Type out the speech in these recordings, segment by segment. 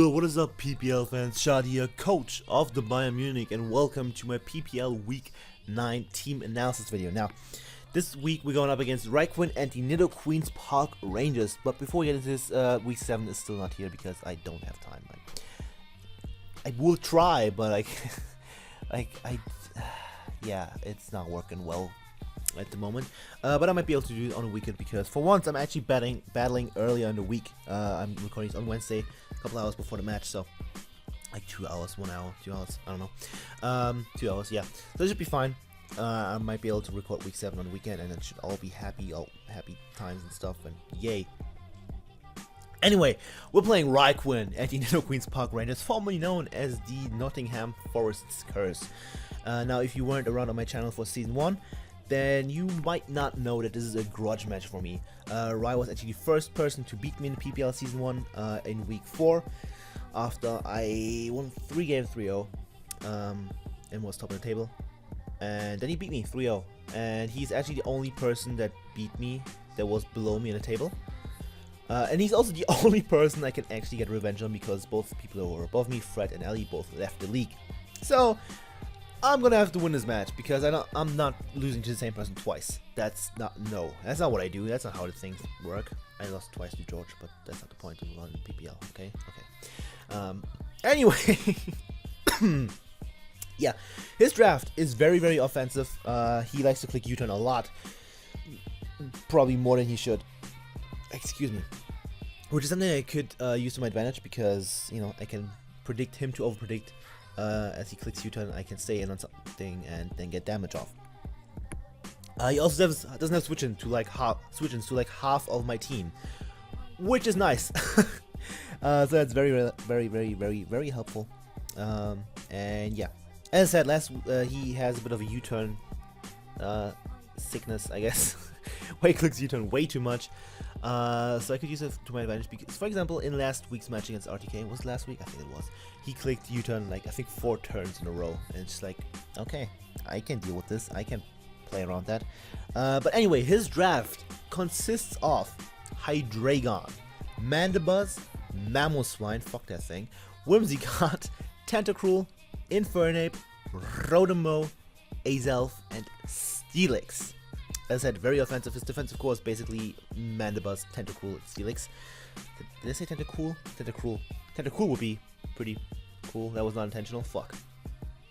Yo, what is up, PPL fans? Shad here, coach of the Bayern Munich, and welcome to my PPL Week 9 team analysis video. Now, this week we're going up against Rhyquinn and the Nidoqueens Park Rangers. But before we get into this, Week 7 is still not here because I don't have time. I will try, but yeah, it's not working well at the moment, but I might be able to do it on a weekend because for once I'm actually battling earlier in the week. I'm recording this on Wednesday, a couple hours before the match, so like 2 hours, 1 hour, 2 hours, I don't know, 2 hours, yeah, so it should be fine. I might be able to record week 7 on the weekend, and it should all be happy times and stuff, and yay. Anyway, we're playing Rhyquinn at the Nidoqueens Park Rangers, formerly known as the Nottingham Forest's Curse. Now, if you weren't around on my channel for Season 1, then you might not know that this is a grudge match for me. Rhy was actually the first person to beat me in PPL Season 1 in Week 4, after I won 3 games 3-0 and was top of the table. And then he beat me 3-0, and he's actually the only person that beat me that was below me in the table. And he's also the only person I can actually get revenge on because both people who were above me, Fred and Ellie, both left the league. So I'm gonna have to win this match because I'm not losing to the same person twice. That's not what I do. That's not how the things work. I lost twice to George, but that's not the point of running PPL. Okay. Anyway, yeah, his draft is very offensive. He likes to click U-turn a lot, probably more than he should. Excuse me. Which is something I could use to my advantage because, you know, I can predict him to overpredict. As he clicks U-turn, I can stay in on something and then get damage off. He also doesn't have switch-ins to like half of my team, which is nice. So that's very helpful. And yeah, as I said, he has a bit of a U-turn sickness, I guess, where he clicks U-turn way too much. So I could use it to my advantage because, for example, in last week's match against RTK, was it last week? I think it was. He clicked U-turn like I think 4 turns in a row, and it's just like, okay, I can deal with this. I can play around that. But anyway, his draft consists of Hydreigon, Mandibuzz, Mamoswine, fuck that thing, Whimsicott, Tentacruel, Infernape, Rodemo, Azelf, and Steelix. As I said, very offensive. His defensive core is basically Mandibuzz, Tentacruel, Steelix. Did I say Tentacruel? Tentacruel would be pretty cool. That was not intentional. Fuck.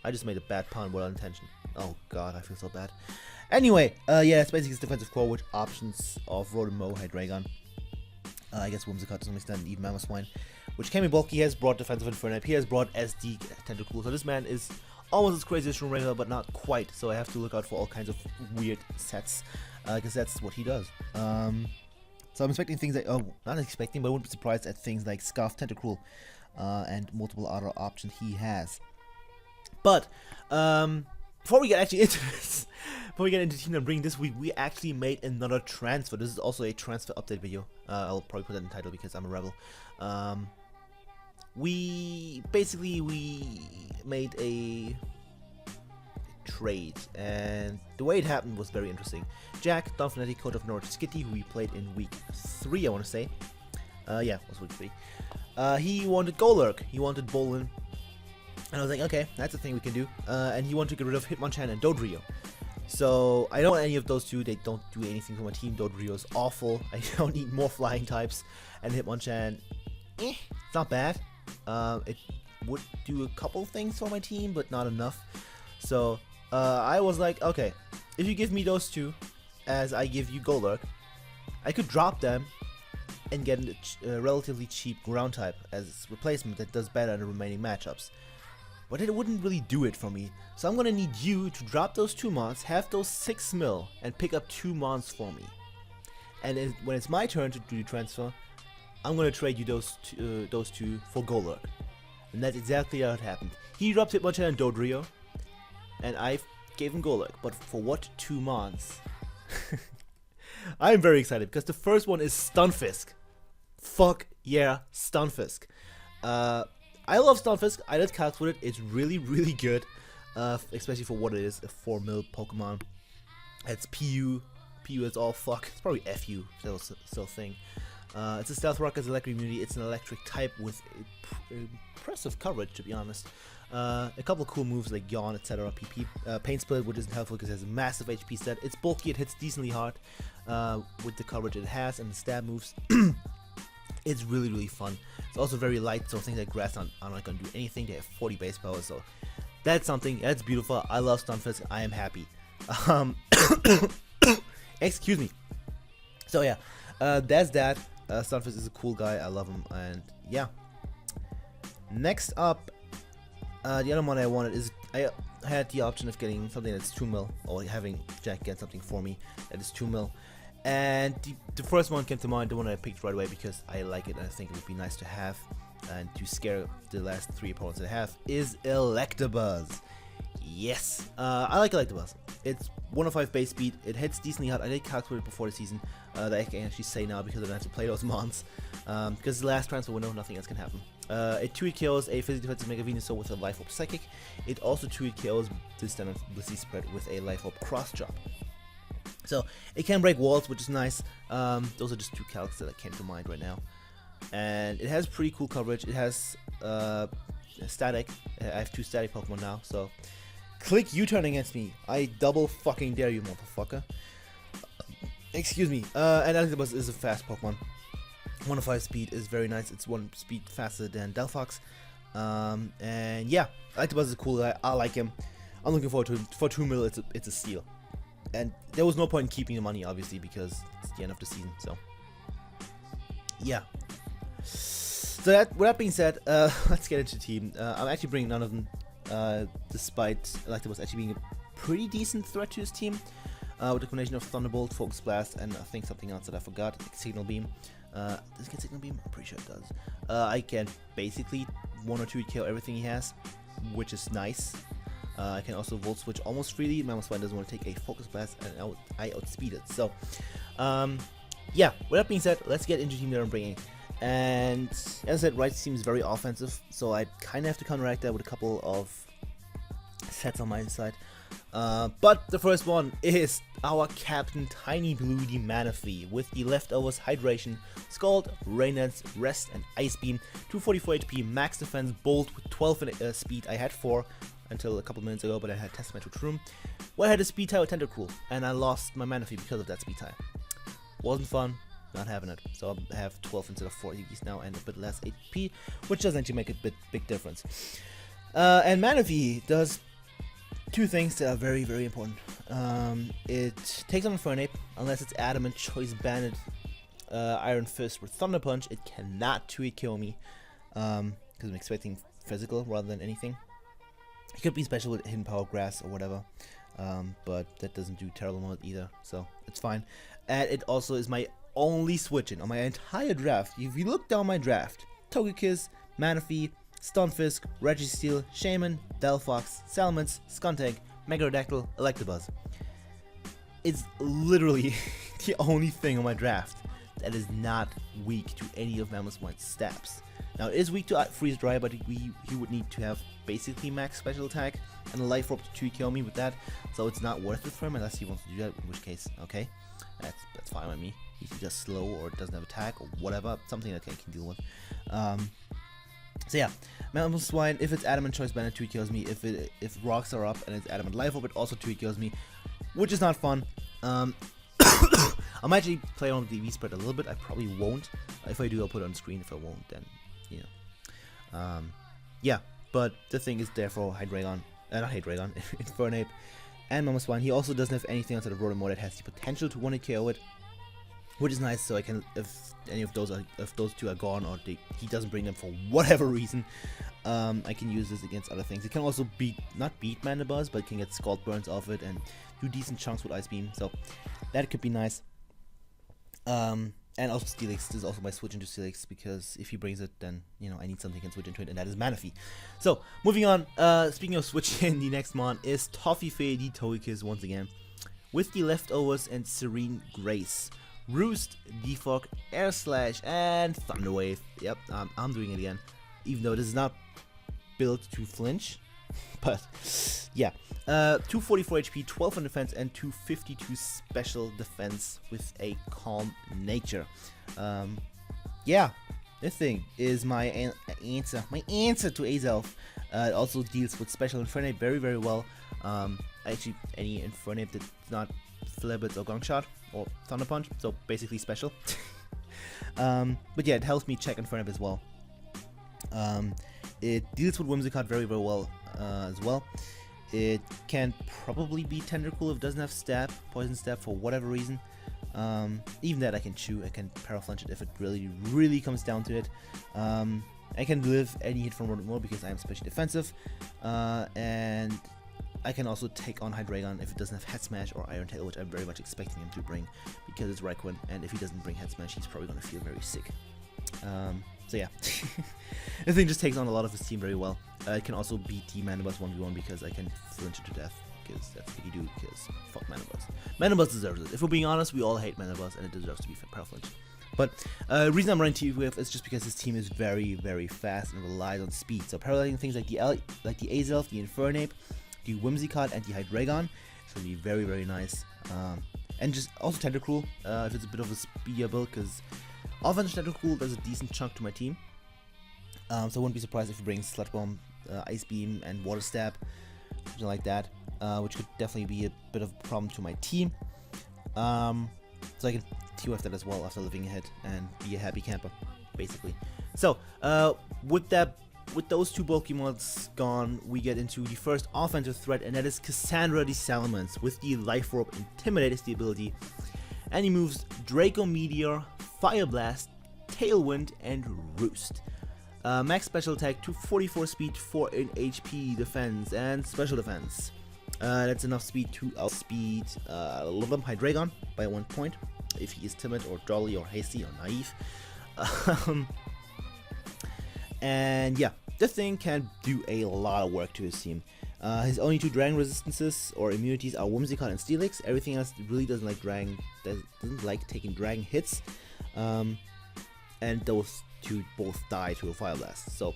I just made a bad pun without intention. Oh god, I feel so bad. Anyway, yeah, it's basically his defensive core with options of Rodemo, Hydreigon. I guess Whimsicott to some extent, even Mamoswine. Which can be bulky. He has broad defensive Infernape. He has broad SD Tentacruel. So this man is almost as crazy as Shroom but not quite, so I have to look out for all kinds of weird sets, because that's what he does. So I'm expecting things like, not expecting, but I wouldn't be surprised at things like Scarf, Tentacruel, and multiple other options he has. But, before we get actually into this, before we get into Team Numbering this week, we actually made another transfer. This is also a transfer update video. I'll probably put that in the title because I'm a rebel. We made a trade, and the way it happened was very interesting. Jack, Don Finetti, coach of Norwich Skitty, who we played in week 3, I want to say. Yeah, it was week 3. He wanted Golurk, he wanted Bolin, and I was like, okay, that's a thing we can do. And he wanted to get rid of Hitmonchan and Dodrio. So I don't want any of those two. They don't do anything for my team. Dodrio is awful. I don't need more flying types, and Hitmonchan, it's not bad. It would do a couple things for my team, but not enough. So I was like, okay, if you give me those two, as I give you Golurk, I could drop them and get a relatively cheap ground type as replacement that does better in the remaining matchups. But it wouldn't really do it for me. So I'm gonna need you to drop those 2 mons, have those 6 mil, and pick up 2 mons for me. And when it's my turn to do the transfer, I'm gonna trade you those two for Golurk. And that's exactly how it happened. He dropped Hitmonchan and Dodrio, and I gave him Golurk. But for what 2 mons? I'm very excited because the first one is Stunfisk. Fuck yeah, Stunfisk. I love Stunfisk. I did calcs with it. It's really good, especially for what it is, a 4 mil Pokemon. It's PU. PU is all fuck. It's probably FU, if that was still a thing. It's a stealth rock as electric immunity. It's an electric type with impressive coverage, to be honest. A couple of cool moves like Yawn, etc. PP. Pain Split, which isn't helpful because it has a massive HP stat. It's bulky, it hits decently hard with the coverage it has, and the stab moves. It's really, really fun. It's also very light, so things like Grass are not going to do anything. They have 40 base power, so that's something. That's beautiful. I love Stunfisk. I am happy. Excuse me. So yeah, that's that. Stunfisk is a cool guy. I love him, and yeah. Next up, the other one I wanted is I had the option of getting something that's 2 mil, or having Jack get something for me that is 2 mil. And the first one came to mind, the one I picked right away because I like it and I think it would be nice to have and to scare the last 3 opponents that I have, is Electabuzz. Yes, I like Electabuzz. It's 105 base speed, it hits decently hard. I did calculate it before the season, that I can actually say now because I don't have to play those mons. Because the last transfer window, nothing else can happen. It 2-hit KOs a physical defensive Mega Venusaur with a Life Orb Psychic. It also 2-hit KOs this standard Blissey Spread with a Life Orb Cross Chop. So it can break walls, which is nice. Those are just 2 calcs that came to mind right now. And it has pretty cool coverage. It has static. I have 2 static Pokemon now, so click U-turn against me. I double fucking dare you, motherfucker. Excuse me. And Electabuzz is a fast Pokemon. 105 speed is very nice. It's 1 speed faster than Delphox. And yeah, Electabuzz is a cool guy. I like him. I'm looking forward to him. For 2 mil, it's a steal. And there was no point in keeping the money, obviously, because it's the end of the season. So yeah. So with that being said, let's get into the team. I'm actually bringing none of them, despite Electabuzz actually being a pretty decent threat to his team. With a combination of Thunderbolt, Focus Blast, and I think something else that I forgot, like Signal Beam. Does it get Signal Beam? I'm pretty sure it does. I can basically 1 or 2 kill everything he has, which is nice. I can also Volt Switch almost freely. Mammoth doesn't want to take a Focus Blast, and I outspeed it. So, yeah, with that being said, let's get into the team that I'm bringing. And as I said, Right seems very offensive, so I kind of have to counteract that with a couple of sets on my side. But the first one is our Captain Tiny Blue, the Manaphy, with the leftovers Hydration, Scald, Rain Dance, Rest, and Ice Beam. 244 HP, max defense, Bolt with 12 in, speed. I had 4 until a couple minutes ago, but I had Test Match with Room. Well, I had a speed tie with Tentacruel, and I lost my Manaphy because of that speed tie. Wasn't fun, not having it. So I have 12 instead of 4 Higgies now and a bit less HP, which doesn't actually make a big difference. And Manaphy does 2 things that are very, very important. It takes on Infernape, unless it's Adamant, Choice Banded, Iron Fist with Thunder Punch. It cannot 2-hit kill me, because I'm expecting physical rather than anything. It could be special with Hidden Power Grass or whatever, but that doesn't do terrible mode either, so it's fine. And it also is my only switch-in on my entire draft. If you look down my draft, Togekiss, Manaphy, Stunfisk, Registeel, Shaman, Delphox, Salamence, Skuntank, Megarodactyl, Electabuzz. It's literally the only thing on my draft that is not weak to any of Mammoth's stabs. Now it is weak to Freeze Dry, but he would need to have basically max special attack and a Life Orb to 2-kill me with that, so it's not worth it for him unless he wants to do that, in which case, okay, that's fine with me. He's just slow or doesn't have attack or whatever, something that I can deal with. So yeah, Mammoth Swine, if it's Adamant Choice Banded, 2 kills me. If rocks are up and it's Adamant Life Orb, it also 2 kills me, which is not fun. I'm actually playing on the DV spread a little bit. I probably won't. If I do, I'll put it on screen. If I won't, then you know. Yeah, but the thing is therefore Hydreigon, not Hydreigon, Infernape, and Mammoth Swine. He also doesn't have anything outside of Rotomore that has the potential to 1-hit KO it, which is nice. So I can, if any of those if those 2 are gone or he doesn't bring them for whatever reason, I can use this against other things. It can also not beat Mandibuzz, but can get Scald Burns off it and do decent chunks with Ice Beam. So that could be nice. And also Steelix. This is also my switch into Steelix, because if he brings it, then you know I need something I can switch into it, and that is Manaphy. So moving on. Speaking of switching, the next mon is Toffifee, the Togekiss once again, with the leftovers and Serene Grace. Roost, Defog, Air Slash, and Thunder Wave. Yep, I'm doing it again, even though this is not built to flinch. But yeah, 244 HP, 12 on defense, and 252 special defense with a calm nature. yeah, this thing is my answer to Azelf. It also deals with special Infernape very, very well. Actually, any Infernape that's not Flabit or Gong Shot or Thunder Punch, so basically special. But yeah, it helps me check Infernape as well. It deals with Whimsicott very, very well as well. It can probably be Tentacool if it doesn't have Stab, Poison Stab for whatever reason. Even that I can chew, I can Paraflinch it if it really, really comes down to it. I can live any hit from Rotom because I am specially defensive, and I can also take on Hydreigon if it doesn't have Head Smash or Iron Tail, which I'm very much expecting him to bring because it's Rhyquinn, and if he doesn't bring Head Smash, he's probably going to feel very sick. So yeah, the thing just takes on a lot of his team very well. It can also beat the Manabuzz 1v1 because I can flinch it to death, because that's what you do, because fuck Manabuzz. Manabuzz deserves it. If we're being honest, we all hate Manabuzz, and it deserves to be Paraflinch. But the reason I'm running TF is just because his team is very, very fast and relies on speed. So paralleling things like the Azelf, the Infernape, the Whimsicott, and the Hydreigon is going to be very, very nice. And just also Tentacool, if it's a bit of a speedier build, because offense Tentacool does a decent chunk to my team. So I wouldn't be surprised if he brings Sludge Bomb, Ice Beam, and Water Stab, something like that, which could definitely be a bit of a problem to my team. So I can TF that as well after living ahead and be a happy camper, basically. So with those two bulky mods gone, we get into the first offensive threat, and that is Cassandra the Salamence with the Life Orb, Intimidate is the ability, and he moves Draco Meteor, Fire Blast, Tailwind, and Roost. Max special attack, 244 speed, 4 in HP, defense, and special defense. That's enough speed to outspeed Hydreigon by 1 point if he is timid or jolly or hasty or naive. And yeah, this thing can do a lot of work to his team. His only 2 Dragon resistances or immunities are Whimsicott and Steelix. Everything else really doesn't like Dragon, doesn't like taking Dragon hits. And those 2 both die to a Fire Blast. So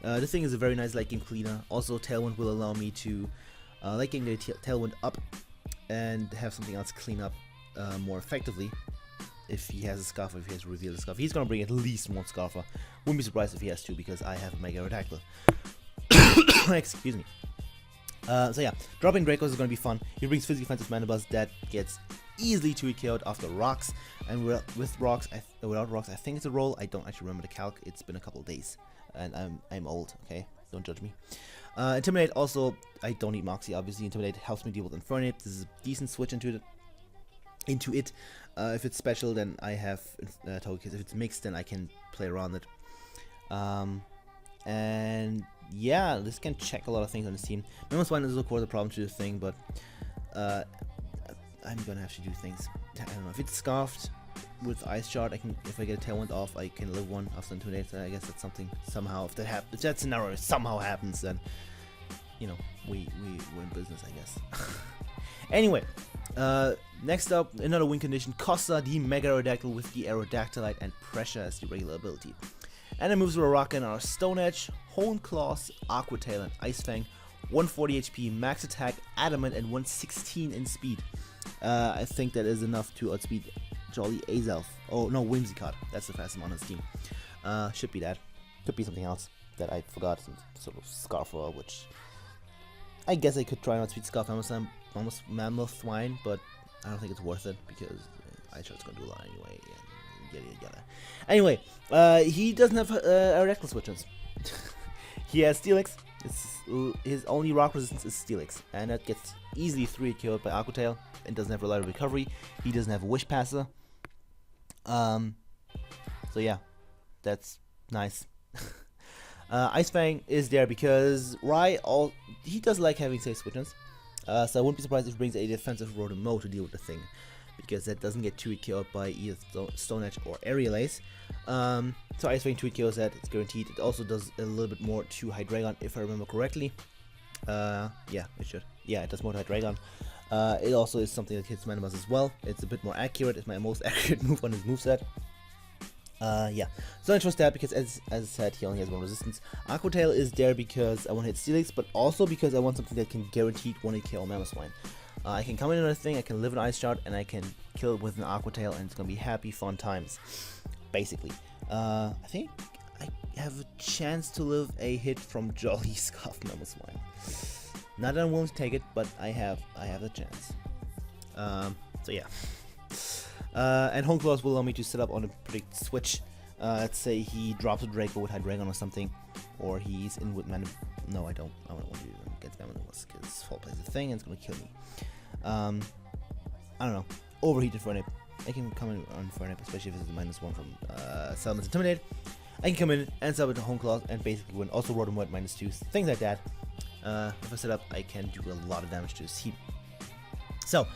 this thing is a very nice late game cleaner. Also, Tailwind will allow me to late game get Tailwind up and have something else clean up more effectively. If he has a Scarfer, if he has revealed a Scarfer, he's gonna bring at least one Scarfer. Wouldn't be surprised if he has 2 because I have a Mega Aerodactyl. Excuse me. So yeah, dropping Dracos is gonna be fun. He brings physically defensive Manabuzz that gets easily 2 KO'd after rocks, and with rocks, without rocks, I think it's a roll. I don't actually remember the calc. It's been a couple of days, and I'm old. Okay, don't judge me. Intimidate also, I don't need Moxie. Obviously, Intimidate helps me deal with Infernape. This is a decent switch into it. If it's special, then I have Togekiss. If it's mixed, then I can play around it. And yeah, this can check a lot of things on this team. Mammoth Swine is of course a problem to the thing, but I'm gonna have to do things. I don't know if it's scarfed with Ice Shard. if I get a Tailwind off, I can live one after Intimidate. So I guess that's something somehow. If that scenario somehow happens, then you know we're in business, I guess. Anyway, next up, another win condition, Costa the Mega Aerodactyl with the Aerodactylite and Pressure as the regular ability. And it moves with a Rocket on our Stone Edge, Hone Claws, Aqua Tail, and Ice Fang, 140 HP, max attack, Adamant, and 116 in speed. I think that is enough to outspeed Jolly Azelf. Oh no, Whimsicott, that's the fastest on his team. Should be that. Could be something else that I forgot, some sort of Scarfer, which I guess I could try and outspeed Scarf almost Mammoth Swine, but I don't think it's worth it because Ice Shard's gonna do a lot anyway, and yada yada yada. Anyway, he doesn't have Aerodactyl switches. He has Steelix. His only rock resistance is Steelix, and that gets easily 3 killed by Aqua Tail, and doesn't have reliable recovery. He doesn't have a Wish Passer. So yeah, that's nice. Ice Fang is there because he does like having safe switches. So I wouldn't be surprised if he brings a defensive Rotom to deal with the thing, because that doesn't get 2 KO'd by either Stone Edge or Aerial Ace. So Ice Fang 2 KOs that, it's guaranteed. It also does a little bit more to Hydreigon, if I remember correctly. Yeah, it should. Yeah, it does more to Hydreigon. It also is something that hits Manabuzz as well. It's a bit more accurate. It's my most accurate move on his moveset. Yeah, so I trust that because as I said, he only has 1 resistance. Aqua Tail is there because I want to hit Steelix, but also because I want something that can guarantee 1 KO Mammoth Swine. I can come in another thing, I can live an Ice Shard, and I can kill it with an Aqua Tail, and it's gonna be happy, fun times, basically. I think I have a chance to live a hit from Jolly Scarf Mammoth Swine. Not that I'm willing to take it, but I have the chance. So yeah. And Home Clause will allow me to set up on a predict switch. Let's say he drops a Draco with Hydreigon or something, or he's in with Mana. No, I don't want to do them against Mammoth because Fall plays a thing and it's gonna kill me. I don't know. Overheated Furnape. I can come in on Furnape, especially if it's a -1 from Salamence Intimidate. I can come in and sub it to Home Clause and basically win. Also Rotom at -2, things like that. If I set up, I can do a lot of damage to his team. So,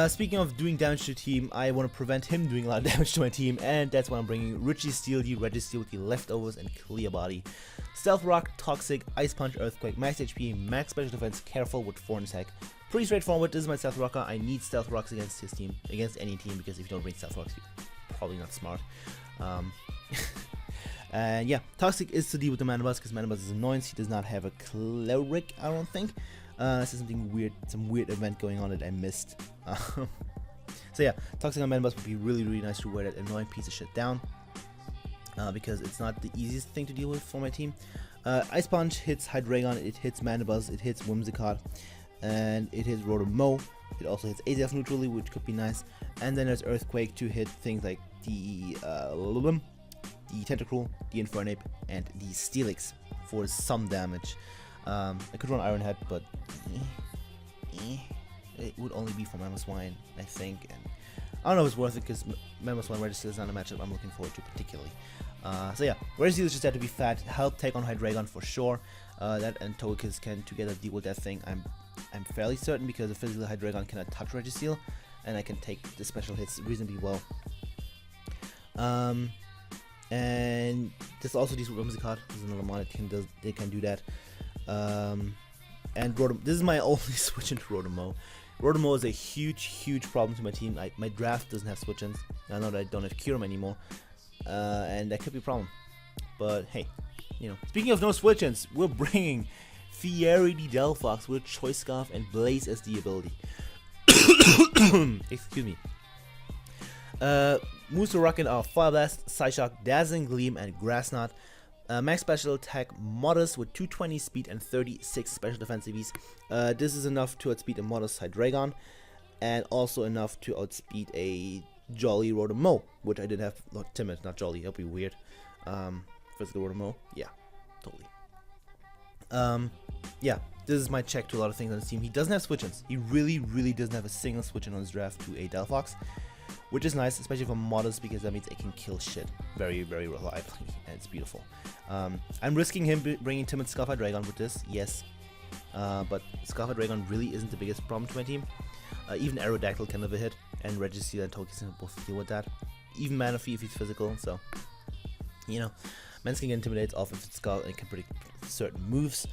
speaking of doing damage to the team, I want to prevent him doing a lot of damage to my team, and that's why I'm bringing Registeel, the Registeel with the Leftovers and Clear Body. Stealth Rock, Toxic, Ice Punch, Earthquake, Max HP, Max Special Defense, Careful with Thorn Attack. Pretty straightforward. This is my Stealth Rocker. I need Stealth Rocks against his team, against any team, because if you don't bring Stealth Rocks, you're probably not smart. And yeah, Toxic is to deal with the Mana Buzz, because Mana Buzz is annoying. He does not have a Cleric, I don't think. This is something weird, some weird event going on that I missed. So yeah, Toxic on Mana Buzz would be really nice to wear that annoying piece of shit down. Because it's not the easiest thing to deal with for my team. Ice Punch hits Hydreigon, it hits Mana Buzz, it hits Whimsicott, and it hits Rotom. It also hits Azelf neutrally, which could be nice. And then there's Earthquake to hit things like the Tentacruel, the Infernape, and the Steelix for some damage. I could run Iron Head, but it would only be for Mammoth Swine, I think. And I don't know if it's worth it because Mammoth Swine Registeel is not a matchup I'm looking forward to particularly. So yeah, Registeel is just had to be fat, help take on Hydreigon for sure. That and Togekiss can together deal with that thing. I'm fairly certain because the physical Hydreigon cannot touch Registeel, and I can take the special hits reasonably well. And this also deals with Whimsicott. There's another mod that can do that. And this is my only switch into Rotom. Rotom is a huge problem to my team. My draft doesn't have switch-ins. I know that I don't have Kyurem anymore, and that could be a problem. But hey, you know. Speaking of no switch-ins, we're bringing Fiery the Delphox with Choice Scarf and Blaze as the ability. Excuse me. Moves to Rhyquinn are Fire Blast, Psyshock, Dazzling Gleam, and Grass Knot. Max Special Attack Modest with 220 speed and 36 special defense CVs. This is enough to outspeed a Modest Hydreigon, and also enough to outspeed a Jolly Rotom, which I did have. Not Timid, not Jolly. That'll be weird. Physical Rotom, yeah, totally. Yeah, this is my check to a lot of things on his team. He doesn't have switch-ins. He really doesn't have a single switch-in on his draft to a Delphox, which is nice, especially for Modest, because that means it can kill shit very reliably, and it's beautiful. I'm risking him bringing Timid Scarf Hydreigon with this, yes, but Scarf Hydreigon really isn't the biggest problem to my team. Even Aerodactyl can live a hit, and Registeel and Togekiss can both deal with that. Even Manaphy if he's physical, so, you know, Mens can get Intimidated off if it's Scarf and it can predict certain moves.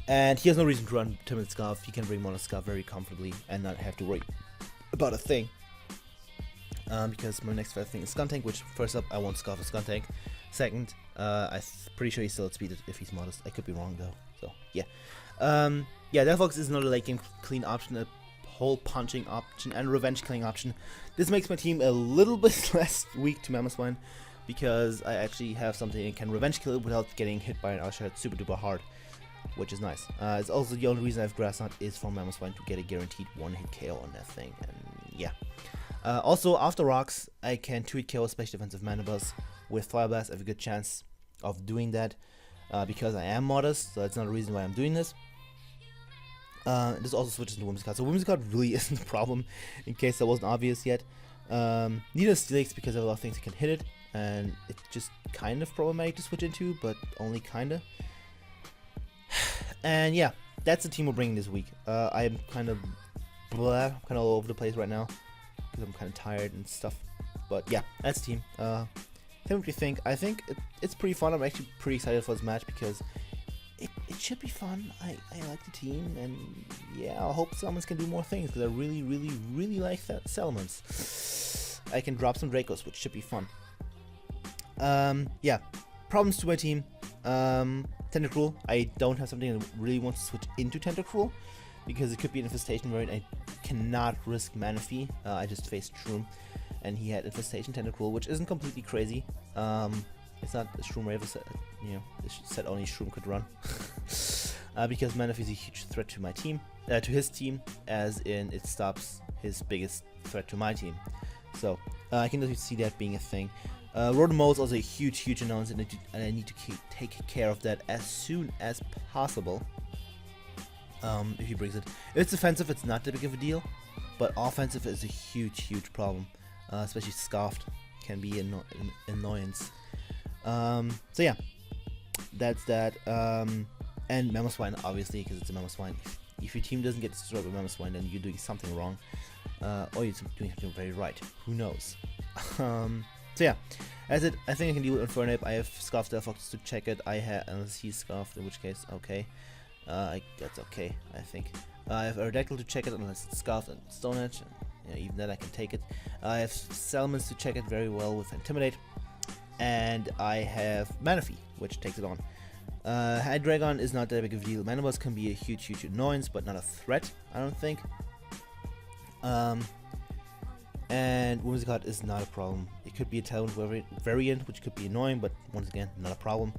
And he has no reason to run Timid Scarf. He can bring Mono Scarf very comfortably and not have to worry about a thing. Because my next thing is Skuntank, which first up I want Scarf a Skuntank. Second, I'm pretty sure he's still outspeeded if he's Modest. I could be wrong though. So yeah, yeah, Delphox is another late game clean option, a hole punching option, and revenge killing option. This makes my team a little bit less weak to Mammoth Swine because I actually have something that can revenge kill it without getting hit by an Ushard super duper hard, which is nice. It's also the only reason I have Grass Knot is for Mammoth Swine to get a guaranteed one-hit KO on that thing, and yeah. Also, after Rocks, I can 2-hit KO Special Defensive Mana Buzz. With Fire Blast, I have a good chance of doing that because I am Modest, so that's not a reason why I'm doing this. This also switches to Whimsicott, so Whimsicott really isn't a problem, in case that wasn't obvious yet. Neither Steelix because there are a lot of things that can hit it, and it's just kind of problematic to switch into, but only kinda. And yeah, that's the team we're bringing this week. I'm kind of all over the place right now, because I'm kind of tired and stuff. But yeah, that's the team. Tell me what you think. I think it's pretty fun. I'm actually pretty excited for this match because it should be fun. I like the team, and yeah, I hope Salamence can do more things because I really like that Salamence. I can drop some Dracos, which should be fun. Yeah, problems to my team. Tentacruel. I don't have something that really wants to switch into Tentacruel because it could be an Infestation variant. I cannot risk Manaphy. I just faced Shroom, and he had Infestation Tentacruel, which isn't completely crazy. It's not a Shroom Raven set, you know, this set only Shroom could run. Because Manaphy is a huge threat to my team, to his team, as in it stops his biggest threat to my team. So I can definitely see that being a thing. Rotom is also a huge annoyance, and I need to take care of that as soon as possible. If he brings it, if it's defensive, it's not that big of a deal, but offensive is a huge problem. Especially Scoffed can be an annoyance. So yeah, that's that. And Mamoswine, obviously, because it's a Mamoswine. If your team doesn't get destroyed by Mamoswine, then you're doing something wrong, or you're doing something very right. Who knows? So yeah, as it, I think I can deal with Infernape. I have Scoffed Delphox to check it. I have, unless he's Scoffed, in which case, okay. That's okay, I think. I have Aerodactyl to check it, unless it's Scoffed and Stone Edge. And, even then I can take it. I have Salamence to check it very well with Intimidate. And I have Manaphy, which takes it on. Hydreigon is not that big of a deal. Manabuzz can be a huge annoyance, but not a threat, I don't think. And Whimsicott is not a problem. It could be a Tailwind variant, which could be annoying, but once again, not a problem.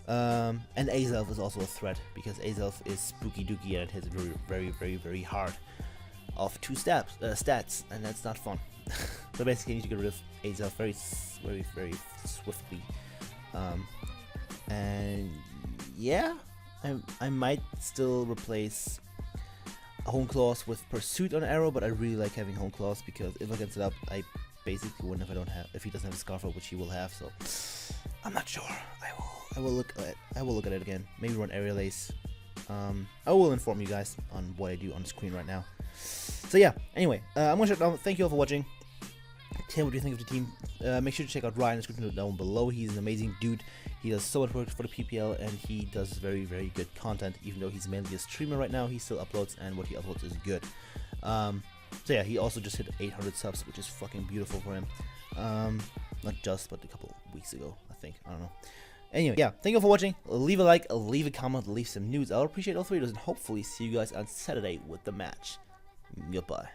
And Azelf is also a threat, because Azelf is spooky dooky and it hits very hard off 2 stats, and that's not fun. So basically, you need to get rid of Azelf very swiftly. And yeah, I might still replace Hone Claws with Pursuit on Arrow, but I really like having Hone Claws, because if I can set up, I basically win if he doesn't have a Scarfer, which he will have. So I'm not sure. I will look at it again. Maybe run Aerial Ace. I will inform you guys on what I do on the screen right now. So yeah, anyway, I'm gonna shut down. Thank you all for watching. Tell me what you think of the team. Make sure to check out Ryan in the description down below. He's an amazing dude. He does so much work for the PPL, and he does very good content. Even though he's mainly a streamer right now, he still uploads, and what he uploads is good. So yeah, he also just hit 800 subs, which is fucking beautiful for him. Not just, but a couple weeks ago, I think. I don't know. Anyway, yeah, thank you for watching. Leave a like, leave a comment, leave some news. I'll appreciate all 3 of those, and hopefully see you guys on Saturday with the match. Goodbye.